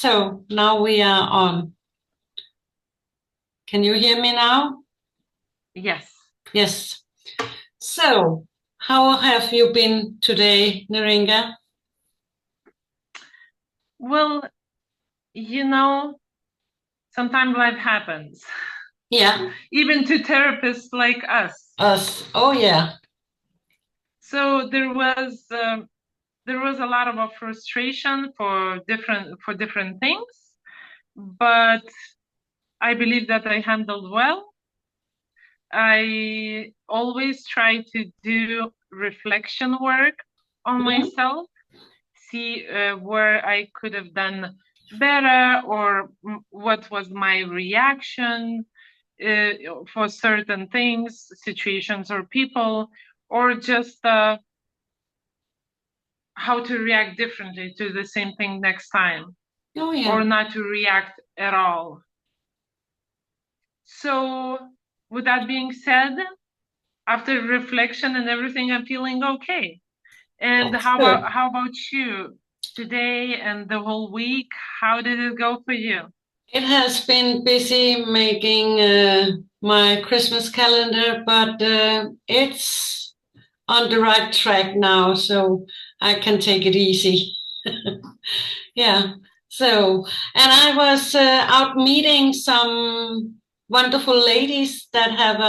So now we are on. Can you hear me now? Yes. Yes. So, how have you been today, Neringa? Well, you know, sometimes life happens, Yeah, even to therapists like us. us. Oh, yeah. So there was a lot of frustration for different things, but I believe that I handled well. I always try to do reflection work on Mhm. myself, see where I could have done better or what was my reaction uh, for certain things, situations, or people, or just how to react differently to the same thing next time, Oh, or yeah. not to react at all. So, with that being said, after reflection and everything, I'm feeling okay. And That's good. how about you today and the whole week? How did it go for you? It has been busy making my Christmas calendar, but it's on the right track now, so I can take it easy. Yeah. So, and I was out meeting some wonderful ladies that have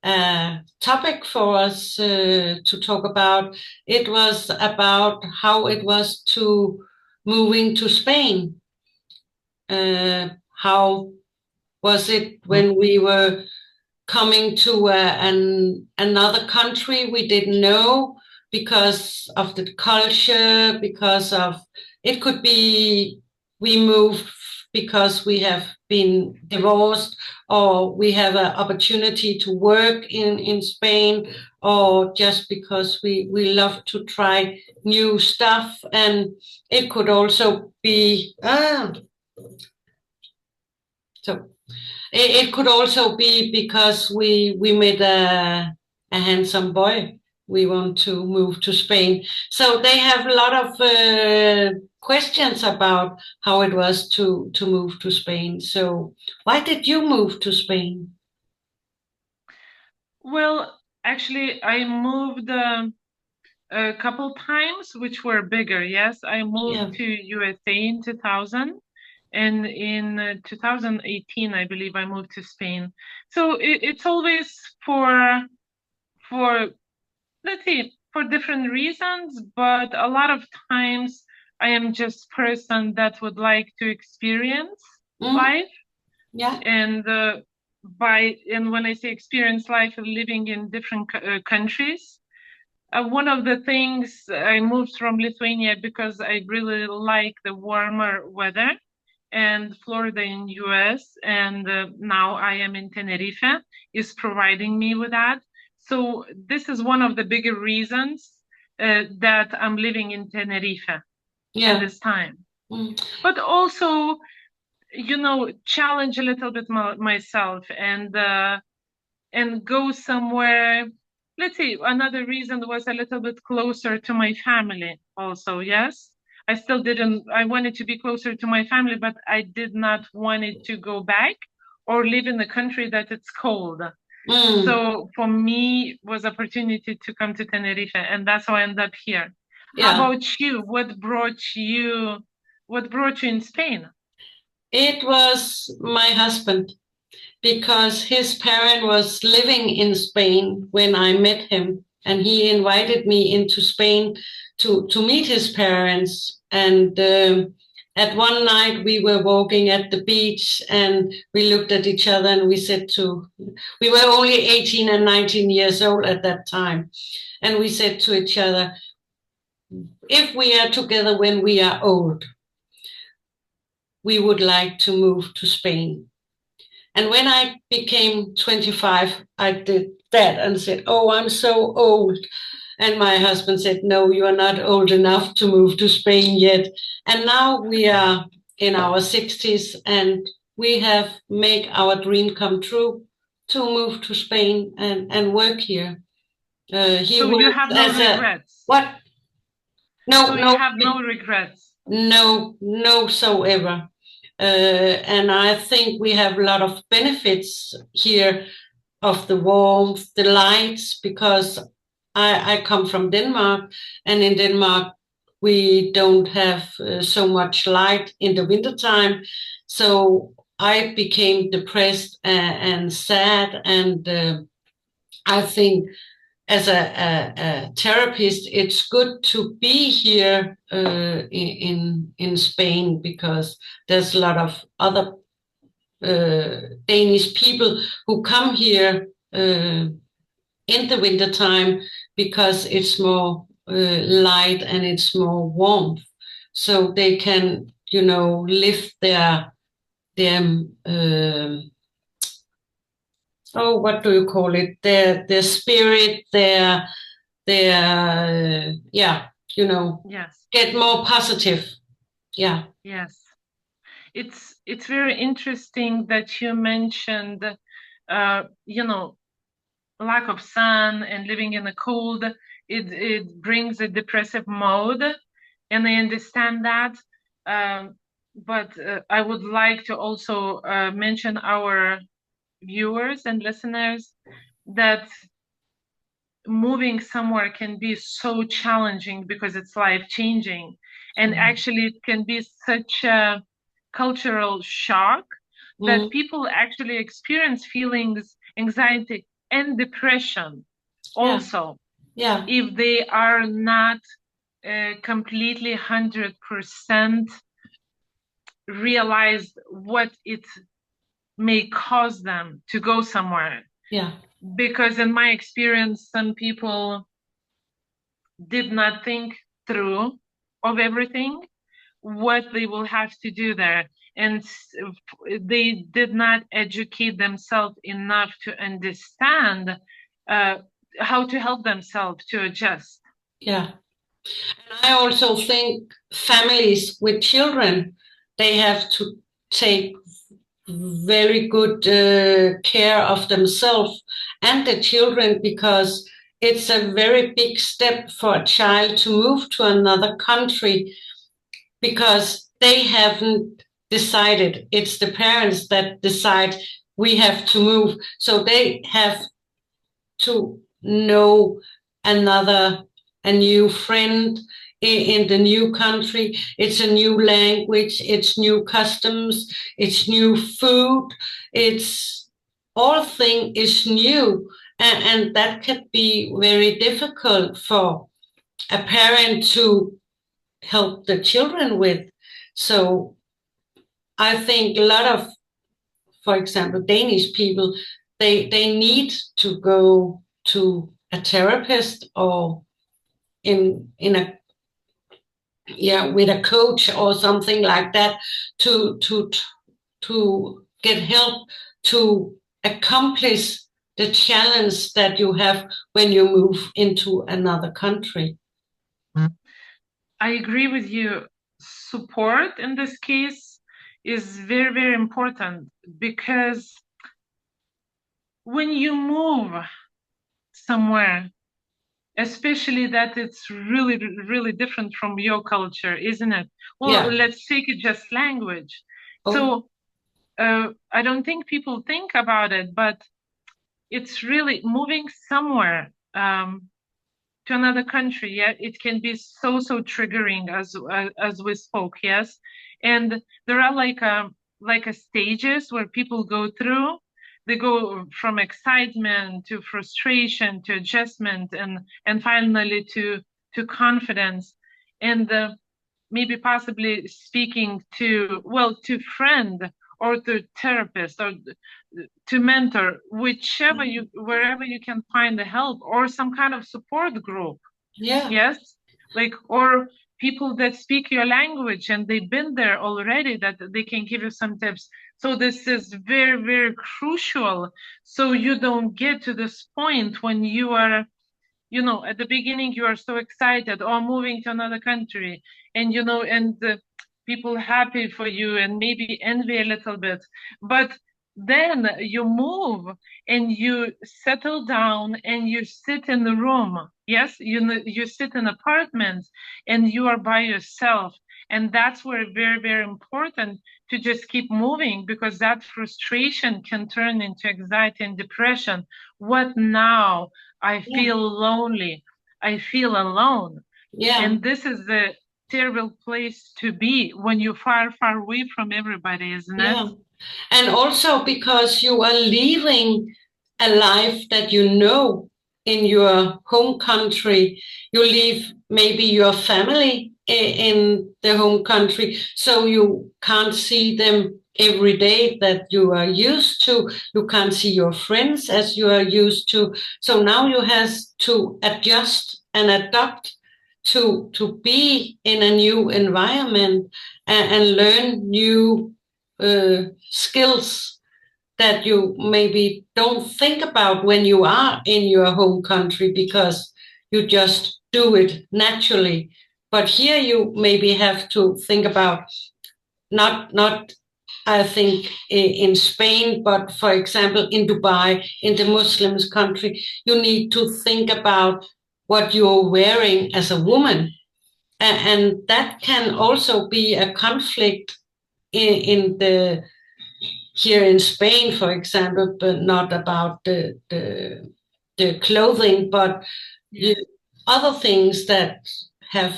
a topic for us to talk about. It was about how it was to moving to Spain. How was it when we were coming to another country we didn't know because of the culture, because of it could be we moved because we have been divorced or we have an opportunity to work in Spain or just because we love to try new stuff. And it could also be so it could also be because we met a handsome boy. We want to move to Spain. So they have a lot of questions about how it was to move to Spain. So why did you move to Spain? Well, actually, I moved a couple times, which were bigger. Yes, I moved Yeah. to USA in 2000, and in 2018, I believe I moved to Spain. So it's always for let's see, for different reasons, but a lot of times I am just person that would like to experience Mm, life yeah. and and when I say experience life, living in different countries. One of the things I moved from Lithuania because I really like the warmer weather and Florida in US, and now I am in Tenerife is providing me with that. So this is one of the bigger reasons that I'm living in Tenerife at Yeah. this time. Mm, But also, challenge a little bit myself and go somewhere. Let's see, another reason was a little bit closer to my family also, yes. I still didn't, I wanted to be closer to my family, but I did not want it to go back or live in the country that it's cold. mm, So for me was opportunity to come to Tenerife and that's how I ended up here. How yeah. about you? What brought you in Spain? It was my husband because his parent was living in Spain when I met him, and he invited me into Spain to meet his parents. And at one night we were walking at the beach, and we looked at each other, and we said to, we were only 18 and 19 years old at that time, and we said to each other, if we are together when we are old, we would like to move to Spain. And when I became 25, I did that and said, oh, I'm so old. And my husband said, no, you are not old enough to move to Spain yet. And now we are in our 60s and we have made our dream come true to move to Spain and work here. He So you works have no as a, regrets. what? So No, you no, have no regrets. no, so ever. And I think we have a lot of benefits here of the warmth, the lights, because I come from Denmark, and in Denmark we don't have so much light in the wintertime. So I became depressed and sad, and I think as a therapist, it's good to be here in Spain, because there's a lot of other Danish people who come here in the wintertime, because it's more light and it's more warmth, so they can, lift their oh, what do you call it? Their spirit, their yeah, Yes. get more positive. Yeah. Yes. It's very interesting that you mentioned, lack of sun and living in the cold. It brings a depressive mode, and I understand that. But I would like to also mention our viewers and listeners that moving somewhere can be so challenging because it's life changing, and actually it can be such a cultural shock that people actually experience feelings, anxiety and depression also, if they are not completely 100% realize what it may cause them to go somewhere. Because in my experience, some people did not think through of everything, what they will have to do there. And they did not educate themselves enough to understand how to help themselves to adjust. Yeah. And I also think families with children, they have to take very good care of themselves and the children, because it's a very big step for a child to move to another country, because they haven't decided. It's the parents that decide we have to move. So they have to know a new friend in the new country. It's a new language, it's new customs, it's new food, it's all thing is new. And that can be very difficult for a parent to help the children with. So I think a lot of, for example, Danish people, they need to go to a therapist, or in a with a coach or something like that, to get help to accomplish the challenge that you have when you move into another country. I agree with you. Support in this case is very, very important, because when you move somewhere, especially that it's really, really different from your culture, isn't it? Well, let's take it just language. So I don't think people think about it, but it's really moving somewhere to another country. Yeah, it can be so triggering, as we spoke. Yes, and there are like a stages where people go through. They go from excitement to frustration to adjustment, and finally to confidence, and maybe possibly speaking to friend or to therapist or to mentor, wherever you can find the help, or some kind of support group. Yes, like, or people that speak your language and they've been there already, that they can give you some tips. So this is very, very crucial, so you don't get to this point when you are, at the beginning you are so excited, or moving to another country, and people happy for you and maybe envy a little bit, but then you move and you settle down and you sit in the room. Yes, you sit in apartments and you are by yourself, And that's where very, very important to just keep moving, because that frustration can turn into anxiety and depression. What now? I feel lonely. I feel alone. Yeah. And this is the terrible place to be when you're far, far away from everybody, isn't it? Yeah. And also because you are leaving a life that you know in your home country. You leave maybe your family in the home country, so you can't see them every day that you are used to. You can't see your friends as you are used to. So now you have to adjust and adapt to be in a new environment and learn new skills that you maybe don't think about when you are in your home country, because you just do it naturally. But here you maybe have to think about not I think in Spain, but for example in Dubai, in the Muslims country, you need to think about what you're wearing as a woman, and that can also be a conflict in the here in Spain, for example, but not about the clothing, but other things that have,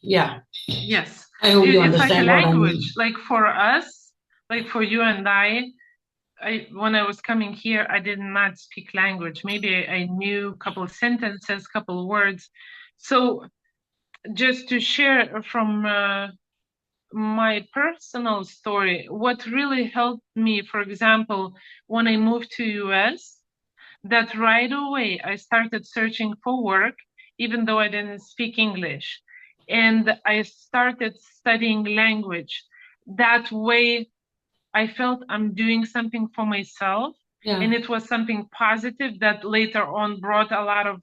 yeah. Yes. I hope you It's like a understand what I mean. language. Like for us, like for you and I, when I was coming here, I did not speak language. Maybe I knew a couple of sentences, couple of words. So just to share from my personal story, what really helped me, for example, when I moved to US, that right away I started searching for work, even though I didn't speak English. And I started studying language. That way I felt I'm doing something for myself. Yeah. And it was something positive that later on brought a lot of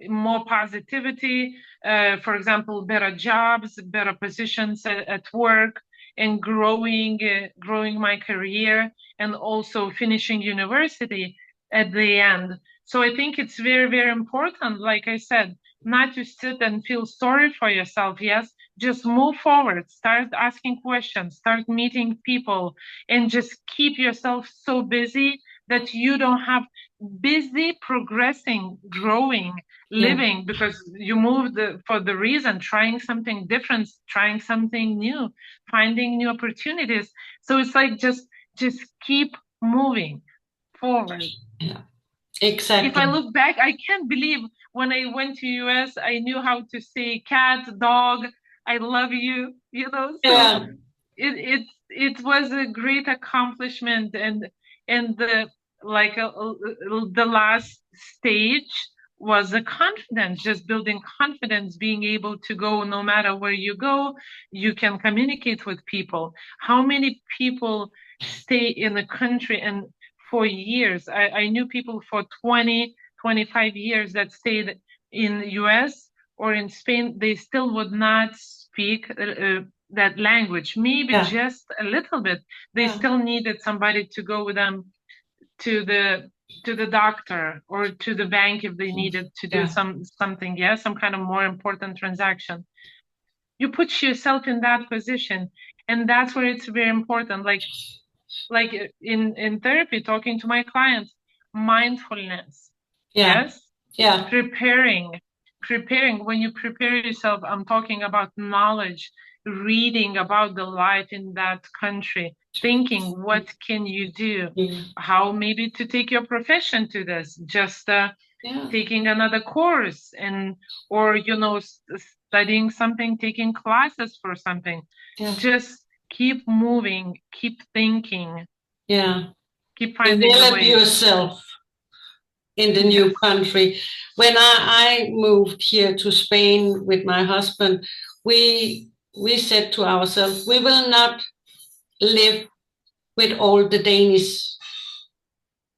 more positivity. For example, better jobs, better positions at work, and growing my career, and also finishing university at the end. So I think it's very, very important, like I said, not to sit and feel sorry for yourself. Yes, just move forward, start asking questions, start meeting people, and just keep yourself so busy that you don't have busy progressing, growing, living, because you moved for the reason, trying something different, trying something new, finding new opportunities. So it's like just keep moving forward. Yeah, exactly. If I look back, I can't believe when I went to US, I knew how to say cat, dog, I love you, so Yeah. it was a great accomplishment. And the like the last stage was the confidence, just building confidence, being able to go no matter where you go, you can communicate with people. How many people stay in a country and for years? I knew people for 20, 25 years that stayed in the US or in Spain. They still would not speak that language, maybe just a little bit. They still needed somebody to go with them to the doctor or to the bank if they needed to do something, some kind of more important transaction. You put yourself in that position, and that's where it's very important. Like in therapy, talking to my clients, mindfulness. Yes. Preparing. When you prepare yourself, I'm talking about knowledge, reading about the life in that country, thinking what can you do, how maybe to take your profession to this, just taking another course, and or studying something, taking classes for something. Just keep moving, keep thinking, keep finding the Develop way. yourself in the new country. When I moved here to Spain with my husband, we said to ourselves, we will not live with all the Danish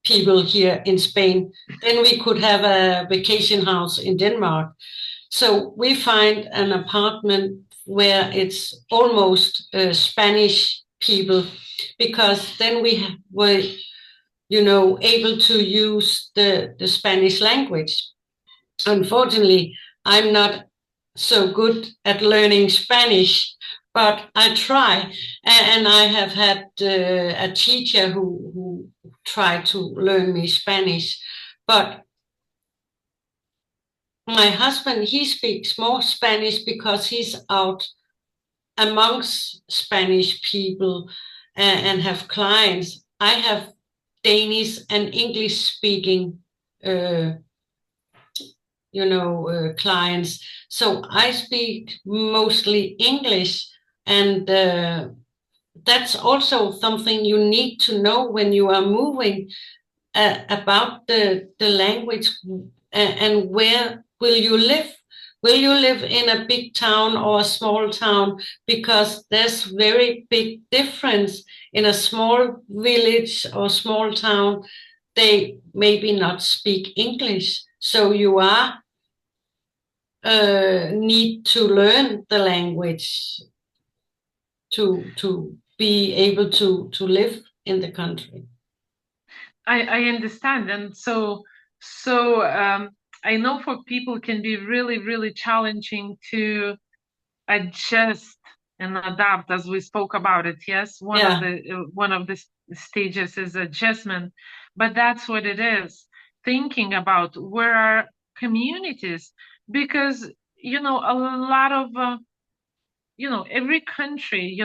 people here in Spain. Then we could have a vacation house in Denmark. So we find an apartment where it's almost Spanish people, because then we were, able to use the Spanish language. Unfortunately, I'm not so good at learning Spanish, but I try. And I have had a teacher who tried to learn me Spanish. But my husband, he speaks more Spanish because he's out amongst Spanish people and have clients. I have Danish and English speaking clients. So I speak mostly English, and that's also something you need to know when you are moving about the language and where will you live. Will you live in a big town or a small town? Because there's very big difference in a small village or small town. They maybe not speak English. So you are need to learn the language to be able to live in the country. I understand, and so I know for people it can be really, really challenging to adjust and adapt, as we spoke about it. Yes, one of the stages is adjustment, but that's what it is. Thinking about where are communities, because a lot of every country,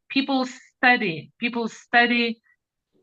people study,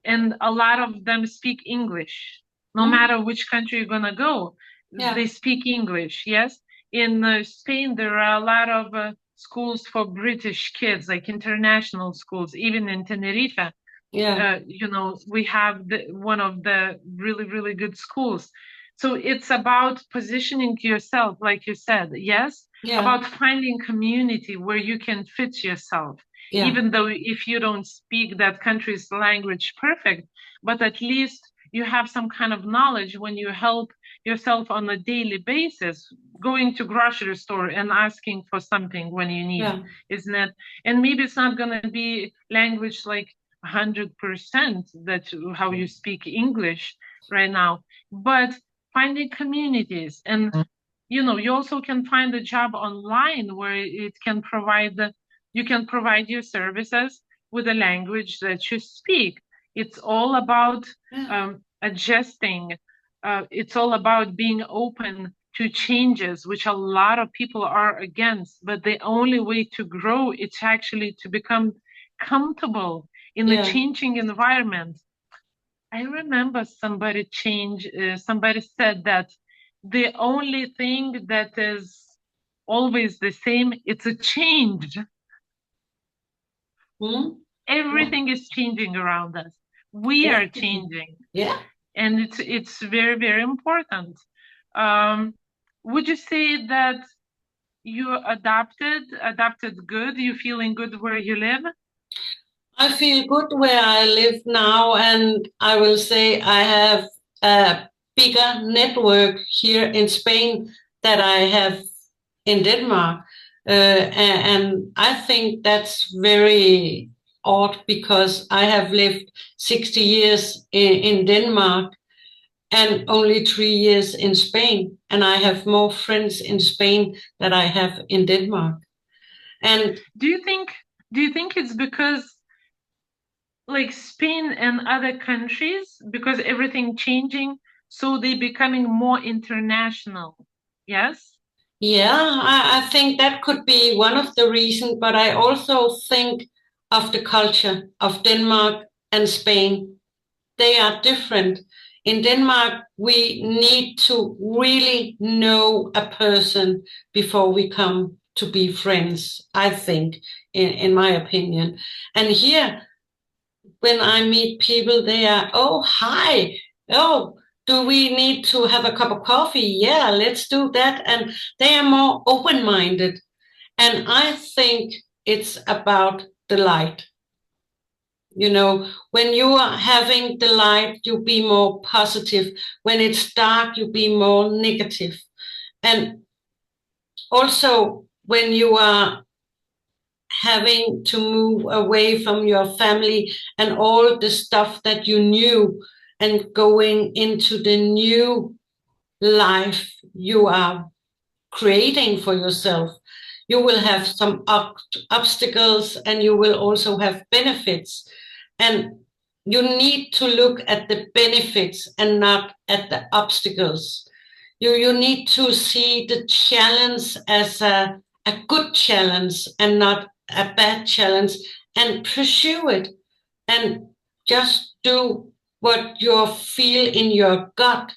and a lot of them speak English. No matter which country you're gonna go, they speak English. Yes, in Spain there are a lot of schools for British kids, like international schools. Even in Tenerife, we have one of the really, really good schools. So it's about positioning yourself, like you said, yes, about finding community where you can fit yourself. Even though if you don't speak that country's language perfect, but at least you have some kind of knowledge when you help yourself on a daily basis, going to grocery store and asking for something when you need, isn't it? And maybe it's not going to be language like 100% that how you speak English right now, but finding communities. And you also can find a job online where it can provide you can provide your services with a language that you speak. It's all about adjusting. It's all about being open to changes, which a lot of people are against. But the only way to grow is actually to become comfortable in the changing environment. I remember somebody said that the only thing that is always the same, it's a change. Everything is changing around us. We are changing. And it's very, very important. Would you say that you adapted good? You feeling good where you live? I feel good where I live now, and I will say I have a bigger network here in Spain that I have in Denmark. And I think that's very odd because I have lived 60 years in Denmark and only 3 years in Spain. And I have more friends in Spain than I have in Denmark. And do you think it's because like Spain and other countries, because everything changing, so they becoming more international? Yes. Yeah, I think that could be one of the reasons, but I also think of the culture of Denmark and Spain. They are different. In Denmark, we need to really know a person before we come to be friends, I think, in my opinion. And here, when I meet people, they are, oh, hi, oh, do we need to have a cup of coffee? Yeah, let's do that. And they are more open-minded. And I think it's about the light. When you are having the light, you be more positive. When it's dark, you be more negative. And also, when you are having to move away from your family and all the stuff that you knew and going into the new life, you are creating for yourself. You will have some obstacles, and you will also have benefits. And you need to look at the benefits and not at the obstacles. You need to see the challenge as a good challenge and not a bad challenge, and pursue it, and just do what you feel in your gut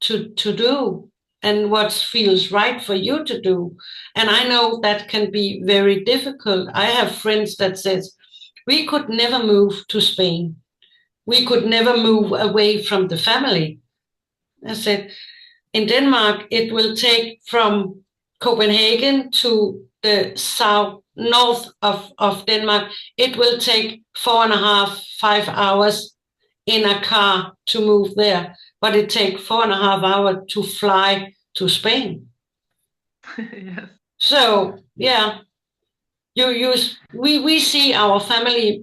to do, and what feels right for you to do. And I know that can be very difficult. I have friends that says, we could never move to Spain. We could never move away from the family. I said, in Denmark, it will take from Copenhagen to the north of Denmark, it will take 4.5, 5 hours in a car to move there, but it takes 4.5 hours to fly to Spain. Yes. So yeah, we see our family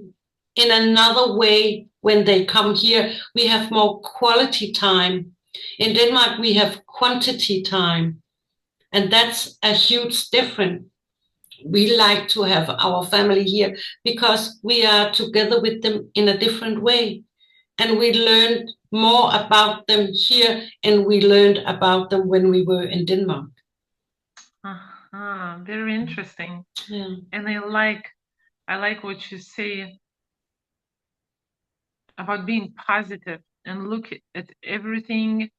in another way when they come here. We have more quality time. In Denmark, we have quantity time, and that's a huge difference. We like to have our family here because we are together with them in a different way. And we learned more about them here, and we learned about them when we were in Denmark. Very interesting. Yeah. And I like what you say about being positive and look at everything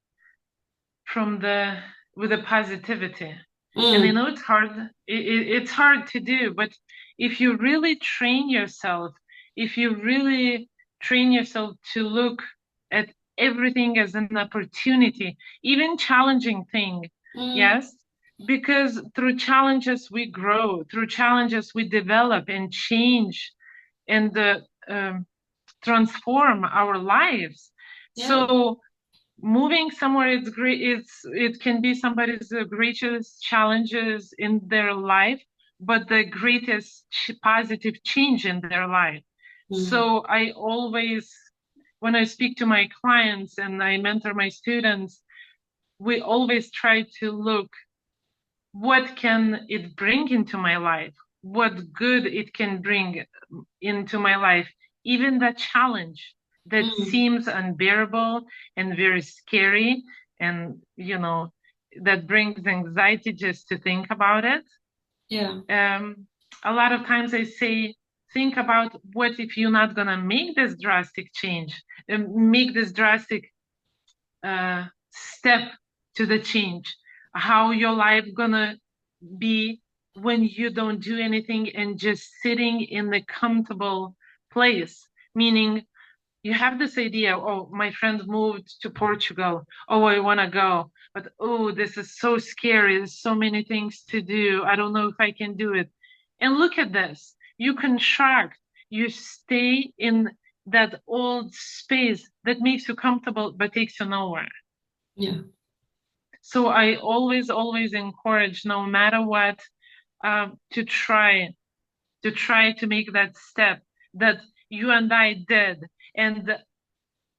with a positivity. And I know it's hard. It's hard to do, but if you really train yourself, to look at everything as an opportunity, even challenging thing, yes, because through challenges we grow, through challenges we develop and change and transform our lives. Yeah. So moving somewhere, it's great. It can be somebody's greatest challenges in their life, but the greatest positive change in their life. So I always, when I speak to my clients and I mentor my students, we always try to look, what can it bring into my life? What good it can bring into my life? Even that challenge that seems unbearable and very scary, and that brings anxiety just to think about it. Yeah. A lot of times I say, think about what if you're not gonna make this drastic change, make this drastic step to the change, how your life gonna be when you don't do anything and just sitting in the comfortable place. Meaning you have this idea, oh, my friend moved to Portugal, oh, I want to go, but oh, this is so scary, there's so many things to do, I don't know if I can do it. And look at this, you contract, you stay in that old space that makes you comfortable but takes you nowhere. Yeah. So I always encourage, no matter what, to try to make that step that you and I did. And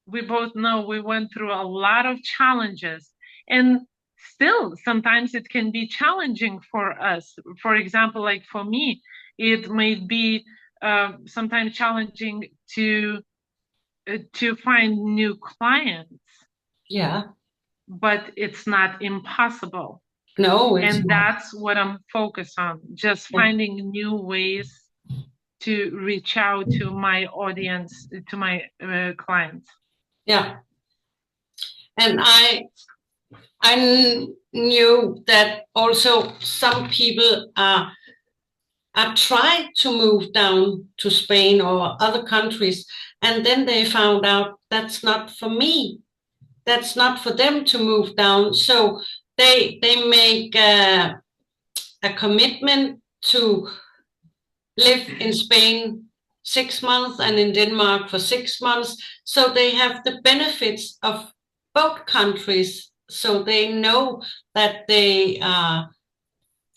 we both know we went through a lot of challenges, and still sometimes it can be challenging for us. For example, like for me, it may be sometimes challenging to find new clients. Yeah. But it's not impossible. No, it's and not. That's what I'm focused on, just finding new ways to reach out to my audience, to my clients. Yeah. And I knew that also some people are trying to move down to Spain or other countries, and then they found out that's not for me. That's not for them to move down. So they make a commitment to live in Spain 6 months and in Denmark for 6 months. So they have the benefits of both countries. So they know that they are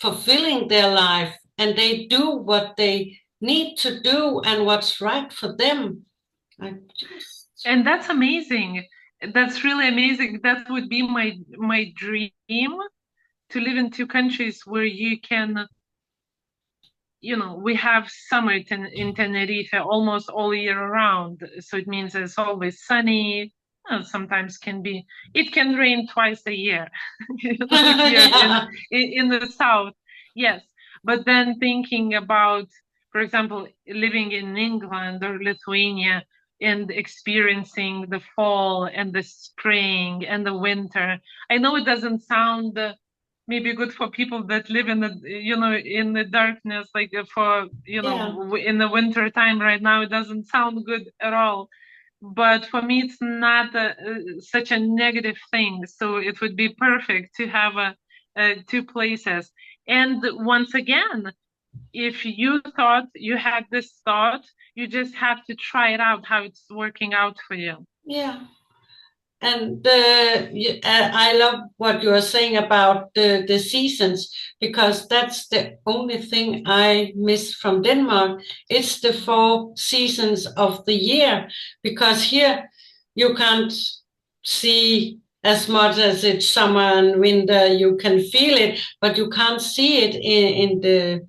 fulfilling their life and they do what they need to do and what's right for them. And that's amazing. That's really amazing. That would be my dream, to live in two countries where you can, we have summer in Tenerife almost all year round. So it means it's always sunny. Sometimes it can rain twice a year here Yeah. in the south. Yes. But then thinking about, for example, living in England or Lithuania and experiencing the fall and the spring and the winter. I know it doesn't sound maybe good for people that live in the darkness, like for Yeah. in the winter time right now. It doesn't sound good at all, but for me it's not such a negative thing, so it would be perfect to have two places. And once again, if you had this thought, you just have to try it out, how it's working out for you. Yeah. And I love what you are saying about the seasons, because that's the only thing I miss from Denmark. It's the 4 seasons of the year, because here you can't see as much as it's summer and winter. You can feel it, but you can't see it in the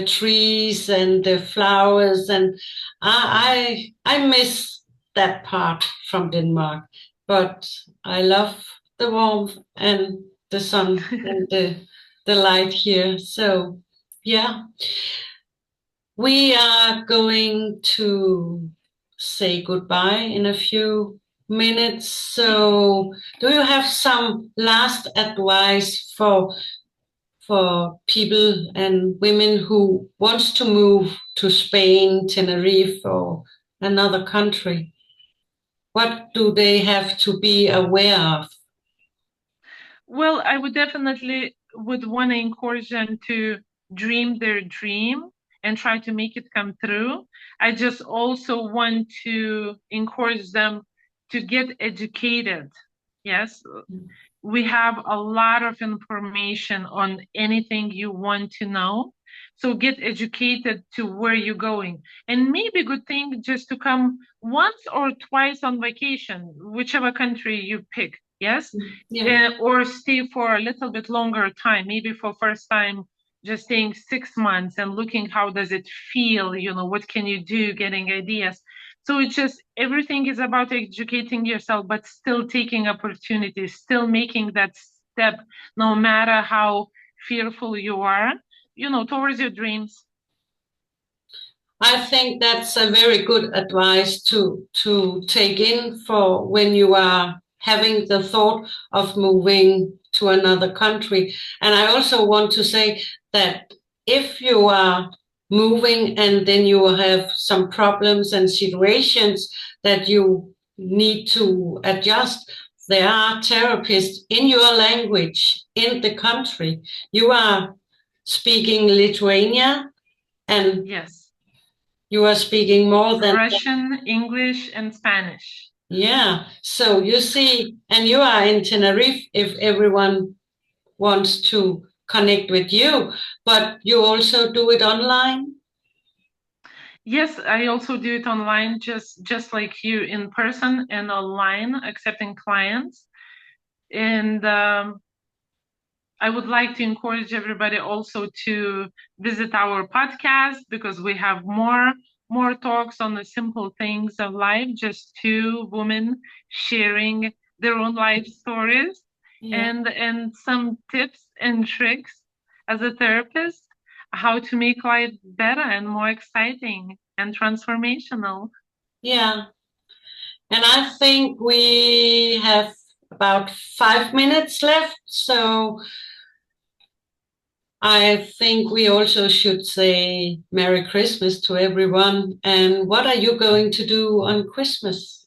trees and the flowers. And I miss that part from Denmark. But I love the warmth and the sun and the light here. So, yeah, we are going to say goodbye in a few minutes. So, do you have some last advice for people and women who wants to move to Spain, Tenerife, or another country? What do they have to be aware of? Well, I would definitely would want to encourage them to dream their dream and try to make it come true. I just also want to encourage them to get educated. Yes, we have a lot of information on anything you want to know. So get educated to where you're going. And maybe good thing just to come once or twice on vacation, whichever country you pick. Yes. Yeah. Or stay for a little bit longer time, maybe for first time, just staying 6 months and looking how does it feel, what can you do, getting ideas. So it's just everything is about educating yourself, but still taking opportunities, still making that step, no matter how fearful you are, towards your dreams. I think that's a very good advice to take in for when you are having the thought of moving to another country. And I also want to say that if you are moving and then you have some problems and situations that you need to adjust, there are therapists in your language in the country. You are speaking Lithuania, and Yes. you are speaking more than Russian, English, and Spanish. Yeah. So you see, and you are in Tenerife if everyone wants to connect with you, but you also do it online. Yes, I also do it online, just like you, in person and online, accepting clients. And I would like to encourage everybody also to visit our podcast, because we have more talks on the simple things of life, just two women sharing their own life stories, Yeah. and some tips and tricks as a therapist, how to make life better and more exciting and transformational. Yeah. And I think we have about 5 minutes left. So I think we also should say Merry Christmas to everyone. And what are you going to do on Christmas?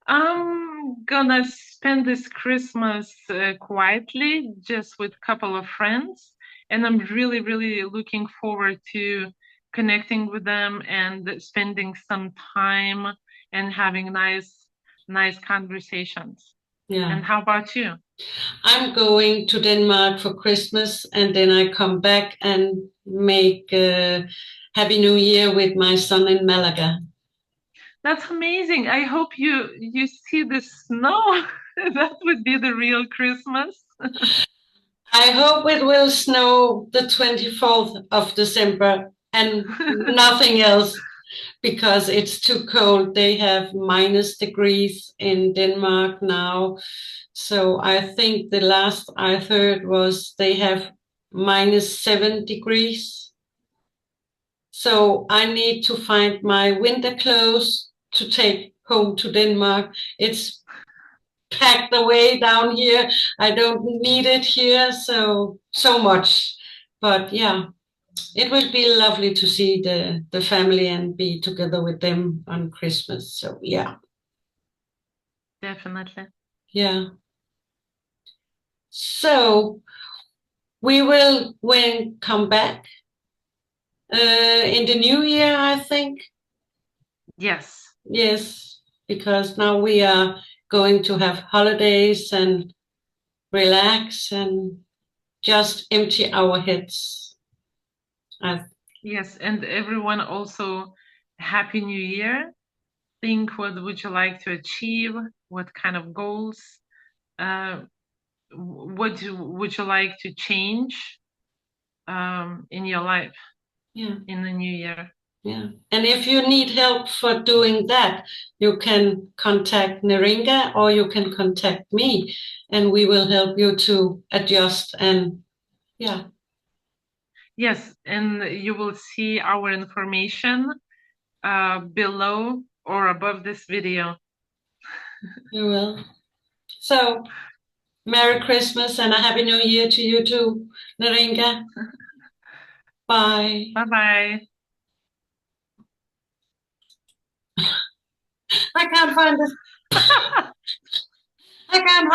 I'm gonna spend this Christmas quietly, just with a couple of friends, and I'm really, really looking forward to connecting with them and spending some time and having nice conversations. Yeah. And how about you? I'm going to Denmark for Christmas, and then I come back and make Happy New Year with my son in Malaga. That's amazing. I hope you see the snow. That would be the real Christmas. I hope it will snow the 24th of December and nothing else, because it's too cold. They have minus degrees in Denmark now. So I think the last I heard was they have minus 7 degrees. So I need to find my winter clothes to take home to Denmark. It's packed away down here. I don't need it here so much. But yeah, it would be lovely to see the family and be together with them on Christmas. So yeah, Definitely. yeah. So we will when come back in the new year, I think. Yes. Yes, because now we are going to have holidays and relax and just empty our heads. I, Yes. And everyone also, Happy New Year. Think, what would you like to achieve? What kind of goals? Uh, would you like to change in your life yeah, in the new year? yeah. And if you need help for doing that, you can contact Neringa or you can contact me, and we will help you to adjust and yeah. Yes, and you will see our information below or above this video. You will. So Merry Christmas and a Happy New Year to you too, Neringa. Bye. Bye bye. I can't find this. I can't find